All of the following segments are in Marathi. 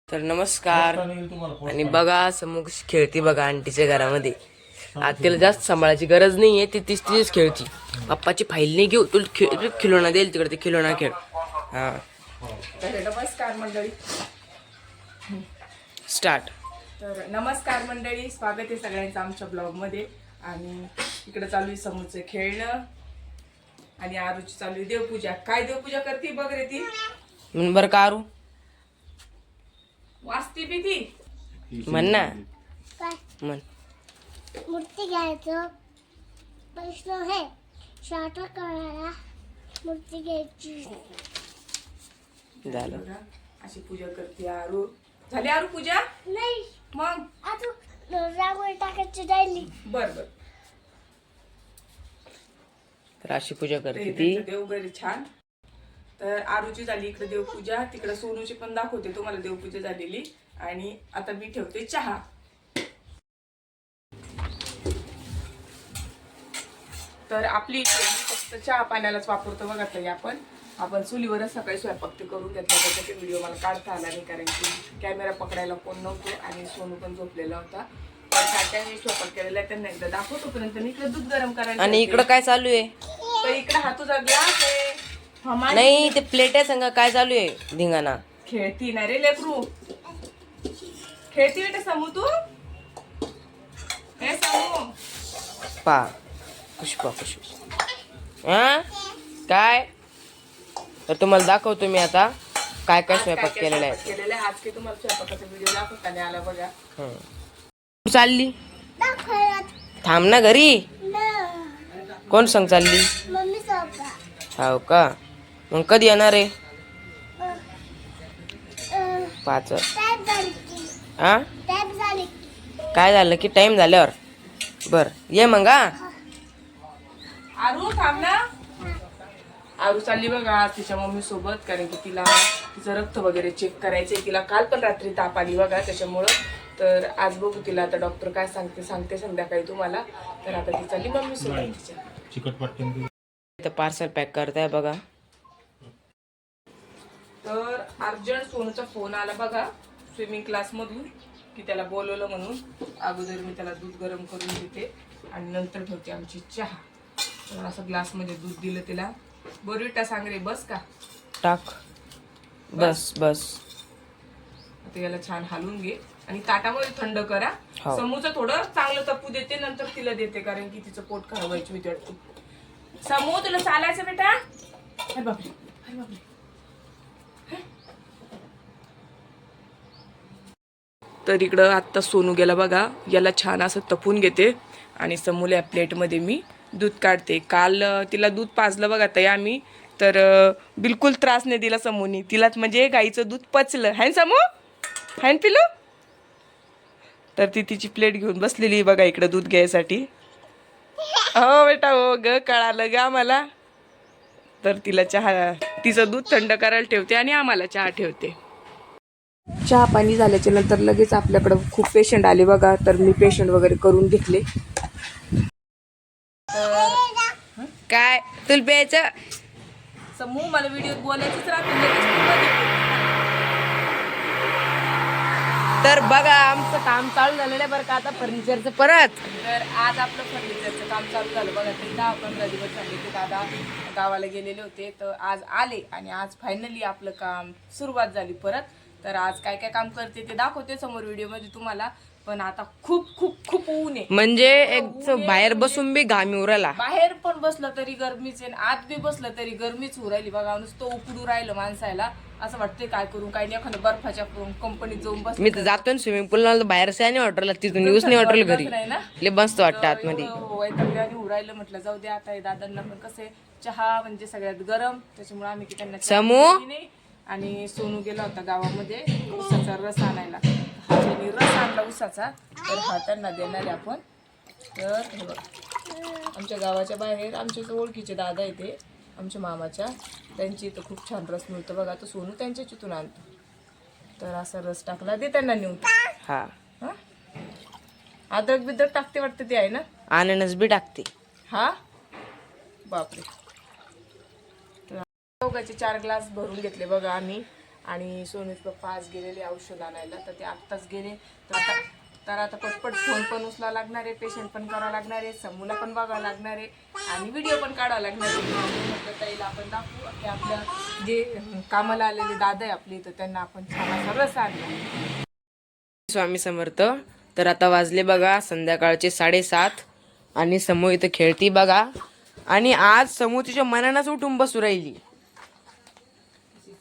तर नमस्कार. आणि बघा समोर खेळती बघा आंटीच्या घरामध्ये. आज तिला जास्त सांभाळायची गरज नाहीये, ती तीच खेळती. पप्पाची फाईल नाही घेऊ, तुला खिलोना देईल तिकडे, ते खिलोना खेळ. हा तर नमस्कार मंडळी. स्टार्ट. तर नमस्कार मंडळी, स्वागत आहे सगळ्यांचं आमच्या ब्लॉगमध्ये. आणि इकडे चालू आहे समोरचं खेळणं आणि आरूची चालू आहे देवपूजा. काय देवपूजा करते बघ रे ती. बरं का आरू, वाचती बी ती. म्हण ना, म्हण. मूर्ती घ्यायचं प्रश्न आहे. शाट करायला मूर्ती घ्यायची झालं. बघा, अशी पूजा करते आरू. झाली आरू पूजा? नाही, मग आता रांगोळी टाकायची राहिली. बर बर. तर अशी पूजा करते ते ती. देव घरी छान. तर आरूची झाली इकडे देवपूजा, तिकडे सोनूची पण दाखवते तुम्हाला देवपूजा झालेली. आणि आता मी ठेवते चहा. तर आपली फक्त चहा पाण्यालाच वापरतो बघा. ताई आपण चुलीवरच सकाळी स्वयंपाक ते करून घेतला. त्याचा व्हिडिओ मला काढता आला नाही, कारण की कॅमेरा पकडायला कोण नव्हतो आणि सोनू पण झोपलेला होता. तर काय स्वयंपाक केलेला आहे त्यांना एकदा दाखवतो. पर्यंत मी इकडे दूध गरम करायला. आणि इकडं काय चालू आहे? तर इकडे हा तुझा ग्लास आहे. नाही, ते प्लेट आहे संग. काय चालू आहे धिंगाणा? खेळती ना रे लेकरू, खेळती बेटा. समू तू हे समू पा पुष्पा हा काय? तर तुम्हाला दाखवतो मी आता काय काय स्वयंपाक केलेला आहे. केलेला आहे आज. की तुम्हाला स्वयंपाकाचा व्हिडिओ दाखवता नाही आला बघा. चालली दाखवायला थांब ना घरी. कोण संग चालली? मम्मी सोबत. हो का? मग कधी येणार आहे? 5. टाइम झाली की. हा टाइम झाली. काय झालं की टाइम झाल्यावर? बर ये मग. हा आरू थांब ना. आरू चालली बघा आज तिच्या मम्मी सोबत, कारण की तिला तिचं रक्त वगैरे चेक करायचंय. तिला काल पण रात्री ताप आली बघा, त्याच्यामुळं. तर आज बघू तिला आता डॉक्टर काय सांगते संध्याकाळी तुम्हाला. तर आता ती चालली मम्मी सोबत तिच्या. तर पार्सल पॅक करताय बघा. तर अर्जंट सोनूचा फोन आला बघा स्विमिंग क्लास मधून, की त्याला बोलवलं म्हणून. अगोदर मी त्याला दूध गरम करून देते आणि नंतर ठेवते आमची चहा. तर असं ग्लास मध्ये दूध दिलं तिला. बोरविटा सांग रे, बस का? टाक. बस बस. आता याला छान हलवून घे आणि ताटामध्ये थंड करा. हो. समूचं थोडं चांगलं तपू देते, नंतर तिला देते, कारण की तिचं पोट खराब व्हायची भीती वाटते. समू तुला चालायचं बेटा? अरे बापरे, अरे बापरे. तर इकडं आत्ता सोनू गेला बघा. याला छान असं तपून घेते आणि समूला प्लेटमध्ये मी दूध काढते. काल तिला दूध पाजलं बघा ताई आम्ही. तर बिलकुल त्रास नाही दिला समूनी. तिलाच म्हणजे गाईचं दूध पचलं. हॅन समू, हॅन पिलू. तर ती तिची प्लेट घेऊन बसलेली बघा इकडं दूध घ्यायसाठी. हो बेटा, हो ग, कळालं ग आम्हाला. तर तिला चहा, तिचं दूध थंड करायला ठेवते आणि आम्हाला चहा ठेवते. चहा पाणी झाल्याच्या नंतर लगेच आपल्याकडं खूप पेशंट आले बघा. तर मी पेशंट वगैरे करून घेतले. काय तुला प्यायचं? समूह मला व्हिडिओत बोलायचंच राहते. तर बघा आमचं काम चालू झालेलं आहे बरं का आता फर्निचरचं परत. तर आज आपलं फर्निचरचं काम चालू झालं बघा. तरी 10-15 दिवस झाले की दादा गावाला गेलेले होते. तर आज आले आणि आज फायनली आपलं काम सुरुवात झाली परत. तर आज काय काय काम करते ते दाखवते समोर व्हिडिओमध्ये तुम्हाला. पण आता खूप खूप खूप ऊन आहे. म्हणजे एक बाहेर बसून बी घाम उराला. बाहेर पण बसलं तरी गरमीच आहे, आत बी बसलं तरी गरमीच होऊ राहिली बघा. नुसतं उकडू राहिलं माणसाला. असं वाटतंय काय करू काय नाही. एखाद्या बर्फाच्या कंपनीत जाऊन बस. मी तर जातो स्विमिंग पूलला, बाहेर नाही वाटरला, तिथून यूज नाही वाटरलं घरी. लय मस्त वाटतं आतमध्ये. वैतागल्याने उरायलं. म्हटलं जाऊ दे आता. दादांना पण कसं चहा म्हणजे सगळ्यात गरम, त्याच्यामुळे आम्ही की त्यांना समू नाही. आणि सोनू गेला होता गावामध्ये उसाचा रस आणायला. हाताने रस आणला उसाचा. तर हा त्यांना देणार आहे आपण. तर हे बघा, आमच्या गावाच्या बाहेर आमच्या ओळखीचे दादा येते आमच्या मामाच्या, त्यांची इथं खूप छान रस मिळतो बघा. तो सोनू त्यांच्या इथून आणतो. तर असा रस टाकला दे त्यांना नेऊन. हा, अद्रक बिद्रक टाकते वाटतं ते आहे ना. अननस बी टाकते. हा बापरे. दोघांचे 4 ग्लास भरून घेतले बघा आम्ही. आणि सोनूचे पप्पा आज गेलेले औषध आणायला, तर ते आत्ताच गेले. तर आता पटपट फोन पण उचला लागणार आहे, पेशंट पण करावं लागणार आहे, समूला पण बघावं लागणार आहे आणि व्हिडिओ पण काढावं लागणार आहे. म्हटलं ताईला आपण दाखवू की आपल्या जे कामाला आलेले दादा आहे आपले, तर त्यांना आपण छान असा रस आणला. स्वामी समर्थ. तर आता वाजले बघा संध्याकाळचे 7:30 आणि समू इथं खेळती बघा. आणि आज समू तिच्या मनानच उठून बसू राहिली.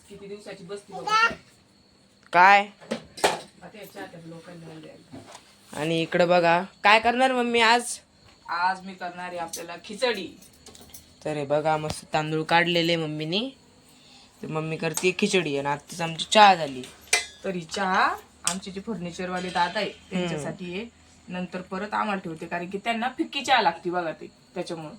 किती दिवसाची बसती बघा. काय आता याच्या हातात लोकांना द्यायला. आणि इकडं बघा काय करणार मम्मी आज. आज मी करणार आहे आपल्याला खिचडी. तर हे बघा मस्त तांदूळ काढलेले मम्मीनी. तर मम्मी करते खिचडी आणि आत्ताच आमची चहा झाली. तर ही चहा आमचे जे फर्निचरवाले दादा आहे त्यांच्यासाठी आहे, नंतर परत आम्हाला ठेवते, कारण की त्यांना फिक्की चहा लागते बघा ते, त्याच्यामुळं.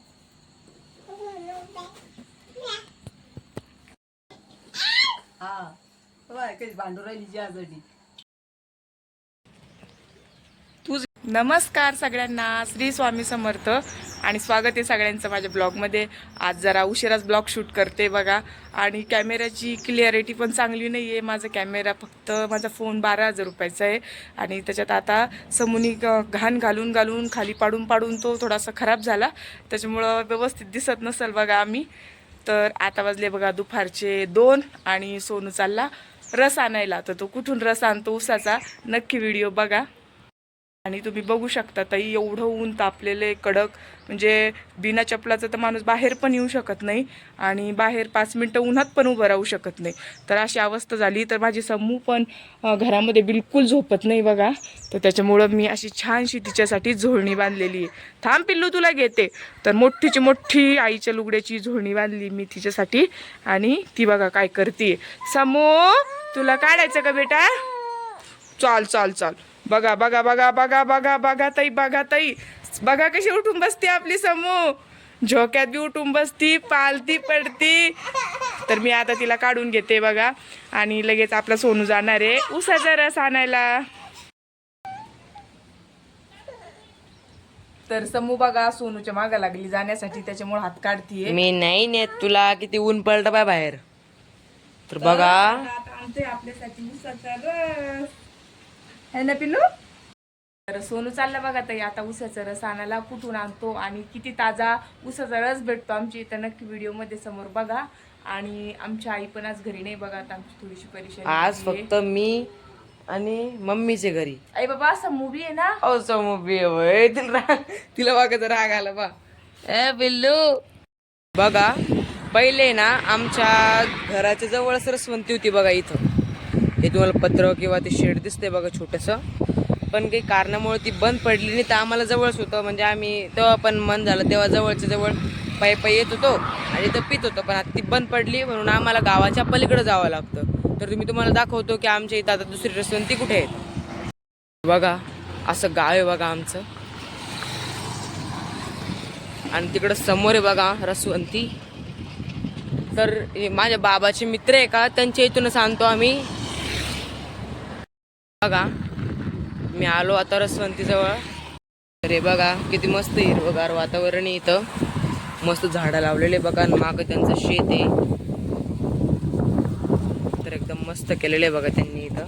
नमस्कार सगळ्यांना, श्री स्वामी समर्थ आणि स्वागत आहे सगळ्यांचं माझ्या ब्लॉगमध्ये. आज जरा उशिराच ब्लॉग शूट करते बघा आणि कॅमेऱ्याची क्लिअरिटी पण चांगली नाही आहे. माझा कॅमेरा फक्त माझा फोन 12,000 रुपयाचा आहे आणि त्याच्यात आता समूनी घाण घालून घालून खाली पाडून पाडून तो थोडासा खराब झाला, त्याच्यामुळं व्यवस्थित दिसत नसेल बघा आम्ही. तर आता वाजले बघा दुपारचे 2 आणि सोनू चालला रस आणायला. तर तो कुठून रस आणतो उसाचा, नक्की व्हिडिओ बघा. आणि तुम्ही बघू शकता ताई, एवढं ऊन तापलेले कडक, म्हणजे बिना चपलाचं तर माणूस बाहेर पण येऊ शकत नाही आणि बाहेर 5 मिनटं उन्हात पण उभं राहू शकत नाही. तर अशी अवस्था झाली. तर माझी समूह पण घरामध्ये बिलकुल झोपत नाही बघा. तर त्याच्यामुळं मी अशी छानशी तिच्यासाठी झोळणी बांधलेली आहे. थांब पिल्लू तुला घेते. तर मोठीची मोठी आईच्या लुगड्याची झोळणी बांधली मी तिच्यासाठी आणि ती बघा काय करते. समूह तुला काढायचं का बेटा? चाल चाल चाल. बघा बघा बघा बघा बघा बघा ताई, बघा ताई, बघा कशी उठून बसते आपली समूह. झोक्यात बी उठून बसती, पालती पडती. तर मी आता तिला काढून घेते बघा आणि लगेच आपला सोनू जाणार आहे उसाचा रस आणायला. तर समूह बघा सोनूच्या मागा लागली जाण्यासाठी, त्याच्यामुळे हात काढतीये. मी नाही नेत तुला, किती ऊन पडलं बाय बाहेर. तर बघा आणते आपल्यासाठी उसाचा रस है ना पिल्लू. तर सोनू चालला बघा ताई आता उसाचा रस आणायला. कुठून आणतो आणि किती ताजा उसाचा रस भेटतो आमच्या इथं, नक्की व्हिडिओमध्ये समोर बघा. आणि आमची आई पण आज घरी नाही बघा, आता आमची थोडीशी परेशानी आज झाली आहे. फक्त मी आणि मम्मीचे घरी. आई बाबा असं मूवी आहे ना. ओ समूबी होय, तिला बघा राग आला बा. ए बिल्लू बघा, पहिले ना आमच्या घराच्या जवळ सरस्वंती होती बघा इथं. हे तुम्हाला पत्र किंवा ते शेड दिसते बघा छोटंसं, पण काही कारणामुळे ती बंद पडली नाही. तर आम्हाला जवळच होतं, म्हणजे आम्ही तेव्हा पण मन झालं तेव्हा जवळच्या जवळ पायी पायी येत होतो आणि इथं पित होतो. पण आता ती बंद पडली म्हणून आम्हाला गावाच्या पलीकडे जावं लागतं. तर मी तुम्हाला दाखवतो की आमच्या इथं आता दुसरी रसवंती कुठे आहे. बघा असं गाव आहे बघा आमचं, आणि तिकडं समोर आहे बघा रसवंती. तर माझ्या बाबाचे मित्र आहे का, त्यांच्या इथूनच आणतो आम्ही बघा. मी आलो आता रसवंती जवळ. तर हे बघा किती मस्त हिरवगार वातावरण आहे इथं, मस्त झाडं लावलेले बघा आणि मागं त्यांचं शेत आहे. तर एकदम मस्त केलेलं आहे बघा त्यांनी इथं.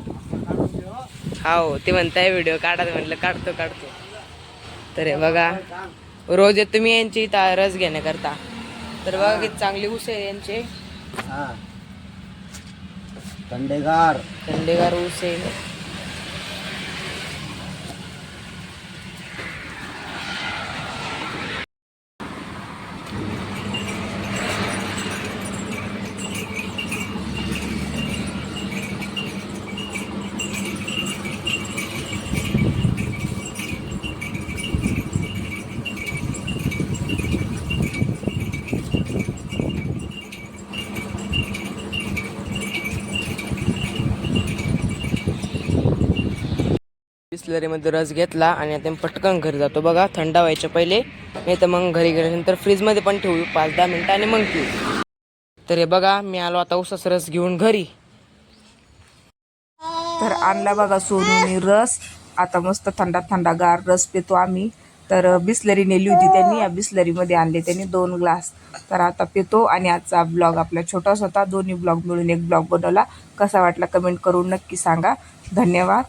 हो ते म्हणताय व्हिडिओ काढा, म्हटलं काढतो. तर हे बघा रोज येतो मी यांची इथं रस घेण्याकरता. तर बघा किती चांगली ऊस आहे यांचे, थंडेगार ऊस आहे. बिस्लरीमध्ये रस घेतला आणि आता पटकन घरी जातो बघा, थंड व्हायच्या पहिले. नाही तर मग घरी गेल्यानंतर फ्रीजमध्ये पण ठेवू 5-10 मिनटं आणि मग पिऊ. तर हे बघा मी आलो आता उसाचा रस घेऊन घरी. तर आणला बघा सोनूने रस. आता मस्त थंडा थंडागार रस पितो आम्ही तर बिस्लरी नेली होती त्यांनी, या बिस्लरीमध्ये आणले त्यांनी 2 ग्लास. तर आता पितो. आणि आजचा ब्लॉग आपला छोटाच होता, दोन्ही ब्लॉग मिळून एक ब्लॉग बनवला. कसा वाटला कमेंट करून नक्की सांगा. धन्यवाद.